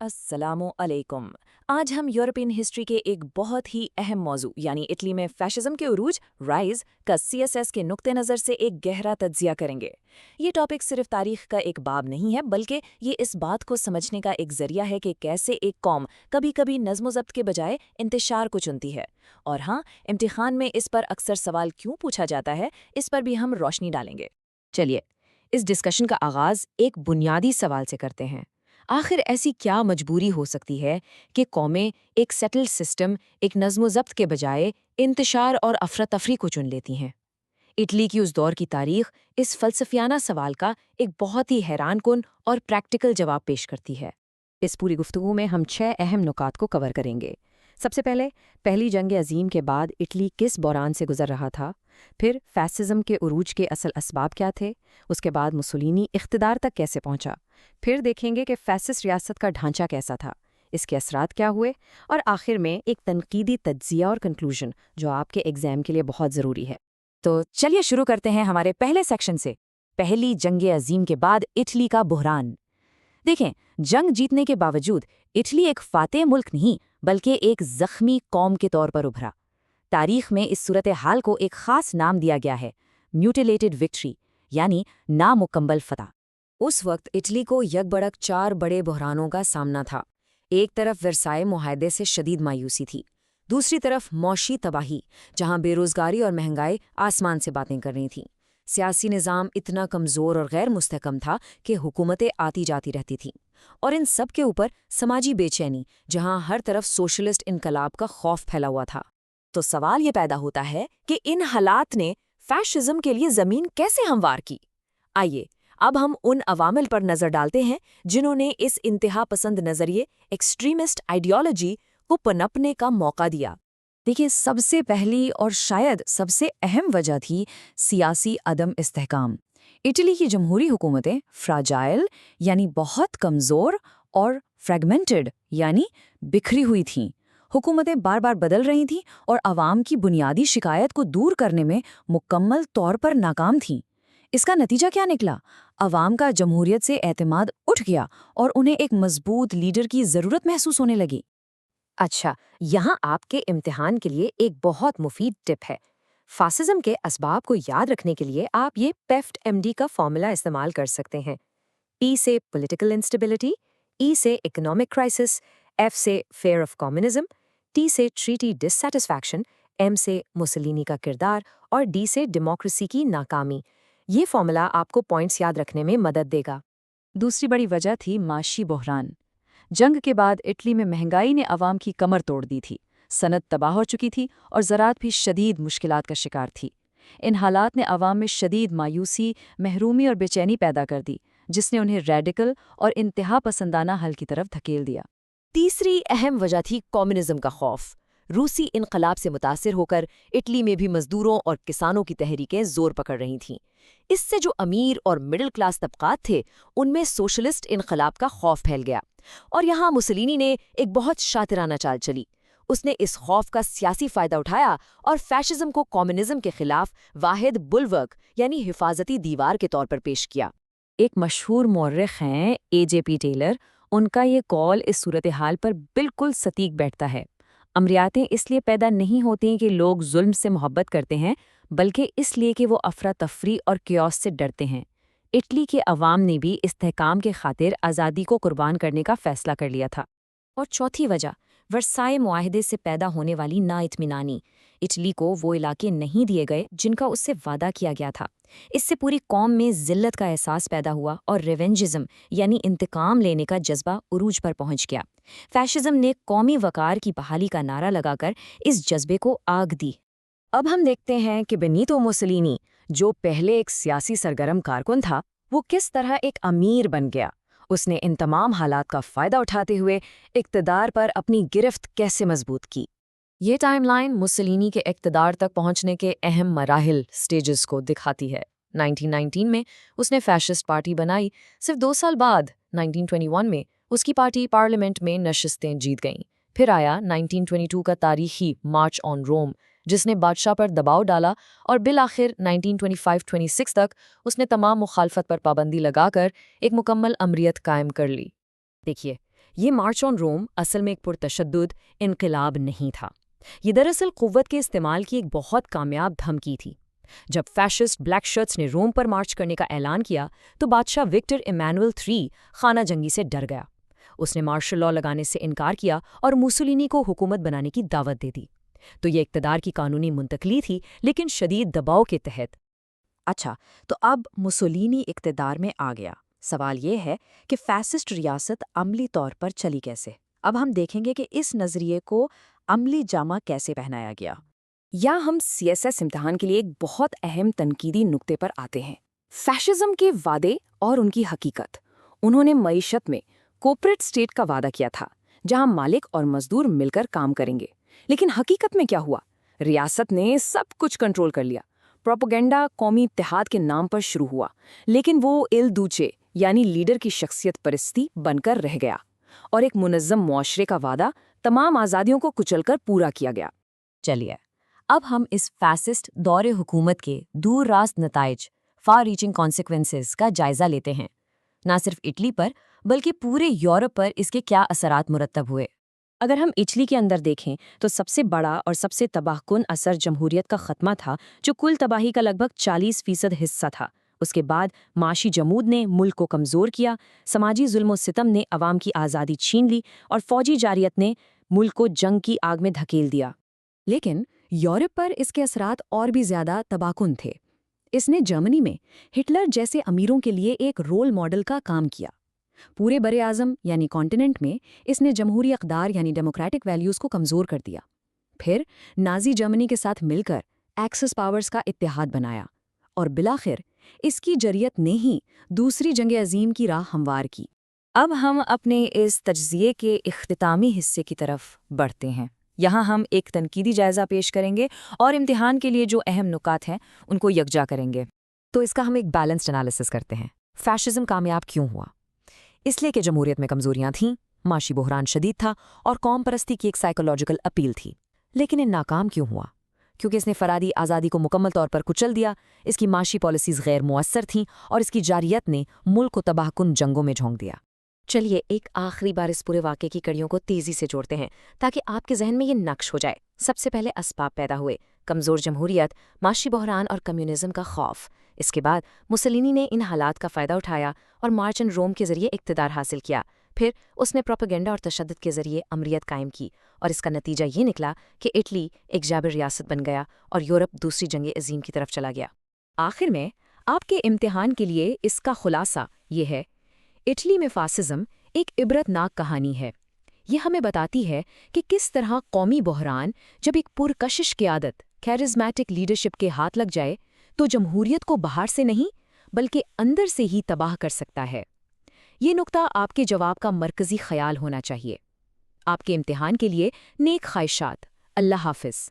अस्सलामु अलैकुम। आज हम यूरोपियन हिस्ट्री के एक बहुत ही अहम मौजू यानी इटली में फैशिज्म के उरूज राइज का सीएसएस के नुक्ते नज़र से एक गहरा तज्जिया करेंगे। ये टॉपिक सिर्फ तारीख का एक बाब नहीं है, बल्कि ये इस बात को समझने का एक जरिया है कि कैसे एक कौम कभी कभी नज़्म ज़ब्त के बजाय इंतशार को चुनती है। और हाँ, इम्तिहान में इस पर अक्सर सवाल क्यों पूछा जाता है, इस पर भी हम रोशनी डालेंगे। चलिए, इस डिस्कशन का आगाज एक बुनियादी सवाल से करते हैं। आखिर ऐसी क्या मजबूरी हो सकती है कि कौमें एक सेटल्ड सिस्टम, एक नज़्म-ज़ब्त के बजाय इंतशार और अफरा-तफरी को चुन लेती हैं? इटली की उस दौर की तारीख इस फलसफियाना सवाल का एक बहुत ही हैरानकुन और प्रैक्टिकल जवाब पेश करती है। इस पूरी गुफ्तगू में हम 6 अहम नुकात को कवर करेंगे। सबसे पहले, पहली जंग अजीम के बाद इटली किस बहरान से गुजर रहा था। फिर फैसिज्म के उरूज के असल असबाब क्या थे। उसके बाद मुसोलिनी इख्तिदार तक कैसे पहुंचा। फिर देखेंगे कि फैसिस्ट रियासत का ढांचा कैसा था, इसके असरात क्या हुए, और आखिर में एक तनकीदी तज्जिया और कंक्लूजन जो आपके एग्जाम के लिए बहुत ज़रूरी है। तो चलिए शुरू करते हैं हमारे पहले सेक्शन से, पहली जंग अजीम के बाद इटली का बुहरान। देखें, जंग जीतने के बावजूद इटली एक फातेह मुल्क नहीं बल्कि एक जख्मी कौम के तौर पर उभरा। तारीख में इस सूरत हाल को एक खास नाम दिया गया है, म्यूटिलेटेड विक्ट्री, यानी नामुकम्मल फतह। उस वक्त इटली को यकबड़क 4 बड़े बहरानों का सामना था। एक तरफ वर्साए मुआहदे से शदीद मायूसी थी, दूसरी तरफ मौशी तबाही, जहां बेरोजगारी और महंगाई आसमान से बातें कर रही थीं। सियासी निज़ाम इतना कमज़ोर और गैर मुस्तहकम था कि हुकूमतें आती जाती रहती थीं, और इन सब के ऊपर समाजी बेचैनी, जहां हर तरफ सोशलिस्ट इनकलाब का खौफ फैला हुआ था। तो सवाल ये पैदा होता है कि इन हालात ने फैशिज्म के लिए ज़मीन कैसे हमवार की। आइए अब हम उन अवामिल पर नज़र डालते हैं जिन्होंने इस इंतहा पसंद नज़रिए, एक्सट्रीमिस्ट आइडियोलॉजी को पनपने का मौका दिया। देखिए, सबसे पहली और शायद सबसे अहम वजह थी सियासी अदम इस्तेहकाम। इटली की जमहूरी हुकूमतें फ्राजाइल यानी बहुत कमज़ोर और फ्रेगमेंटेड यानी बिखरी हुई थीं। हुकूमतें बार बार बदल रही थीं और आवाम की बुनियादी शिकायत को दूर करने में मुकम्मल तौर पर नाकाम थीं। इसका नतीजा क्या निकला? आवाम का जमहूरियत से एतमाद उठ गया और उन्हें एक मजबूत लीडर की ज़रूरत महसूस होने लगी। अच्छा, यहाँ आपके इम्तिहान के लिए एक बहुत मुफीद टिप है। फासिज्म के असबाब को याद रखने के लिए आप ये पेफ्ट एमडी का फॉर्मूला इस्तेमाल कर सकते हैं। पी से पॉलिटिकल इंस्टेबिलिटी, ई से इकोनॉमिक क्राइसिस, एफ से फेयर ऑफ कम्युनिज्म, टी से ट्रीटी डिससैटिस्फैक्शन, एम से मुसोलिनी का किरदार और डी से डेमोक्रेसी की नाकामी। ये फॉर्मूला आपको पॉइंट्स याद रखने में मदद देगा। दूसरी बड़ी वजह थी माशी बहरान। जंग के बाद इटली में महंगाई ने आवाम की कमर तोड़ दी थी, सनत तबाह हो चुकी थी और ज़राअत भी शदीद मुश्किलात का शिकार थी। इन हालात ने आवाम में शदीद मायूसी, महरूमी और बेचैनी पैदा कर दी, जिसने उन्हें रेडिकल और इंतहा पसंदाना हल की तरफ धकेल दिया। तीसरी अहम वजह थी कम्युनिज्म का खौफ। रूसी इनकलाब से मुतासिर होकर इटली में भी मजदूरों और किसानों की तहरीकें जोर पकड़ रही थीं। इससे जो अमीर और मिडिल क्लास तबकात थे, उनमें सोशलिस्ट इनकलाब का खौफ फैल गया। और यहाँ मुसोलिनी ने एक बहुत शातिराना चाल चली। उसने इस खौफ का सियासी फायदा उठाया और फैशिज्म को कम्युनिज्म के खिलाफ वाहिद बुलवर्क यानी हिफाजती दीवार के तौर पर पेश किया। एक मशहूर मौर्रिख हैं एजेपी टेलर। उनका ये कॉल इस सूरत हाल पर बिल्कुल सटीक बैठता है। अमरियातें इसलिए पैदा नहीं होती कि लोग जुल्म से मोहब्बत करते हैं, बल्कि इसलिए कि वो अफरा तफरी और क्योस से डरते हैं। इटली के अवाम ने भी इस्तेहकाम के खातिर आज़ादी को कुर्बान करने का फैसला कर लिया था। और चौथी वजह, वर्साए मुआहदे से पैदा होने वाली नाइत्मीनानी। इटली को वो इलाके नहीं दिए गए जिनका उससे वादा किया गया था। इससे पूरी कौम में जिल्लत का एहसास पैदा हुआ और रिवेंजिज्म यानी इंतकाम लेने का जज्बा उरूज पर पहुंच गया। फैशिज्म ने कौमी वकार की बहाली का नारा लगाकर इस जज्बे को आग दी। अब हम देखते हैं कि बेनीतो मुसोलिनी, जो पहले एक सियासी सरगर्म कारकुन था, वो किस तरह एक अमीर बन गया। उसने इन तमाम हालात का फ़ायदा उठाते हुए इक़्तिदार पर अपनी गिरफ्त कैसे मजबूत की। ये टाइमलाइन मुसोलिनी के इक़्तिदार तक पहुंचने के अहम मराहिल स्टेजेस को दिखाती है। 1919 में उसने फैशिस्ट पार्टी बनाई। सिर्फ 2 साल बाद 1921 में उसकी पार्टी पार्लियामेंट में नशिस्तें जीत गईं। फिर आया 1922 का तारीखी मार्च ऑन रोम, जिसने बादशाह पर दबाव डाला और बिल आखिर 1925-26 तक उसने तमाम मुखालफत पर पाबंदी लगाकर एक मुकम्मल अमरीत कायम कर ली। देखिए, یہ مارچ آن روم اصل میں ایک پرتشدد انقلاب نہیں تھا، یہ دراصل قوت کے استعمال کی ایک بہت کامیاب دھمکی تھی۔ جب فیشسٹ بلیک شرٹس نے روم پر مارچ کرنے کا اعلان کیا تو بادشاہ وکٹر ایمانوئل III خانہ جنگی سے ڈر گیا۔ اس نے مارشل لاء لگانے سے انکار کیا اور موسولینی کو حکومت بنانے کی دعوت دے دی۔ تو یہ اقتدار کی قانونی منتقلی تھی، لیکن شدید دباؤ کے تحت۔ اچھا، تو اب موسولینی اقتدار میں آ گیا۔ سوال یہ ہے کہ فیسسٹ ریاست عملی طور پر چلی کیسے؟ اب ہم دیکھیں گے کہ اس نظریے کو عملی جامہ کیسے پہنایا گیا۔ یا ہم CSS امتحان کے لیے ایک بہت اہم تنقیدی نقطے پر آتے ہیں، فیشزم کے وعدے اور ان کی حقیقت۔ انہوں نے معیشت میں کوپریٹ اسٹیٹ کا وعدہ کیا تھا، جہاں مالک اور مزدور مل کر کام کریں گے، لیکن حقیقت میں کیا ہوا؟ ریاست نے سب کچھ کنٹرول کر لیا۔ پروپیگنڈا قومی اتحاد کے نام پر شروع ہوا، لیکن وہ ایل دوچے یعنی لیڈر کی شخصیت پرستی بن کر رہ گیا، اور ایک منظم معاشرے کا وعدہ تمام آزادیوں کو کچل کر پورا کیا گیا۔ چلیے اب ہم اس فیسسٹ دور حکومت کے دور راست نتائج، فار ریچنگ کانسیکوینسز کا جائزہ لیتے ہیں۔ نہ صرف اٹلی پر بلکہ پورے یورپ پر اس کے کیا اثرات مرتب ہوئے۔ اگر ہم اٹلی کے اندر دیکھیں تو سب سے بڑا اور سب سے تباہ کن اثر جمہوریت کا خاتمہ تھا، جو کل تباہی کا لگ بھگ 40% حصہ تھا۔ اس کے بعد معاشی جمود نے ملک کو کمزور کیا، سماجی ظلم و ستم نے عوام کی آزادی چھین لی، اور فوجی جارحیت نے ملک کو جنگ کی آگ میں دھکیل دیا۔ لیکن یورپ پر اس کے اثرات اور بھی زیادہ تباہ کن تھے۔ اس نے جرمنی میں ہٹلر جیسے امیروں کے لیے ایک رول ماڈل کا کام کیا۔ پورے بر اعظم یعنی کانٹیننٹ میں اس نے جمہوری اقدار یعنی ڈیموکریٹک ویلیوز کو کمزور کر دیا۔ پھر نازی جرمنی کے ساتھ مل کر ایکسس پاورز کا اتحاد بنایا، اور بالآخر اس کی جرئت نے ہی دوسری جنگ عظیم کی راہ ہموار کی۔ اب ہم اپنے اس تجزیے کے اختتامی حصے کی طرف بڑھتے ہیں۔ یہاں ہم ایک تنقیدی جائزہ پیش کریں گے اور امتحان کے لیے جو اہم نکات ہیں ان کو یکجا کریں گے۔ تو اس کا ہم ایک بیلنسڈ انالیسس کرتے ہیں۔ فیشزم کامیاب کیوں ہوا؟ اس لیے کہ جمہوریت میں کمزوریاں تھیں، معاشی بحران شدید تھا، اور قوم پرستی کی ایک سائیکولوجیکل اپیل تھی۔ لیکن یہ ناکام کیوں ہوا؟ کیونکہ اس نے فرادی آزادی کو مکمل طور پر کچل دیا، اس کی معاشی پالیسیز غیر مؤثر تھیں، اور اس کی جارحیت نے ملک کو تباہ کن جنگوں میں جھونک دیا۔ چلیے ایک آخری بار اس پورے واقعے کی کڑیوں کو تیزی سے جوڑتے ہیں تاکہ آپ کے ذہن میں یہ نقش ہو جائے۔ سب سے پہلے اسباب پیدا ہوئے: کمزور جمہوریت، معاشی بحران اور کمیونزم کا خوف۔ اس کے بعد موسولینی نے ان حالات کا فائدہ اٹھایا اور مارچ آن روم کے ذریعے اقتدار حاصل کیا۔ پھر اس نے پروپیگنڈا اور تشدد کے ذریعے امریت قائم کی، اور اس کا نتیجہ یہ نکلا کہ اٹلی ایک جابر ریاست بن گیا اور یورپ دوسری جنگ عظیم کی طرف چلا گیا۔ آخر میں آپ کے امتحان کے لیے اس کا خلاصہ یہ ہے: اٹلی میں فاسزم ایک عبرت ناک کہانی ہے۔ یہ ہمیں بتاتی ہے کہ کس طرح قومی بحران جب ایک پرکشش قیادت، کیرزمیٹک لیڈرشپ کے ہاتھ لگ جائے تو جمہوریت کو باہر سے نہیں بلکہ اندر سے ہی تباہ کر سکتا ہے۔ یہ نقطہ آپ کے جواب کا مرکزی خیال ہونا چاہیے۔ آپ کے امتحان کے لیے نیک خواہشات۔ اللہ حافظ۔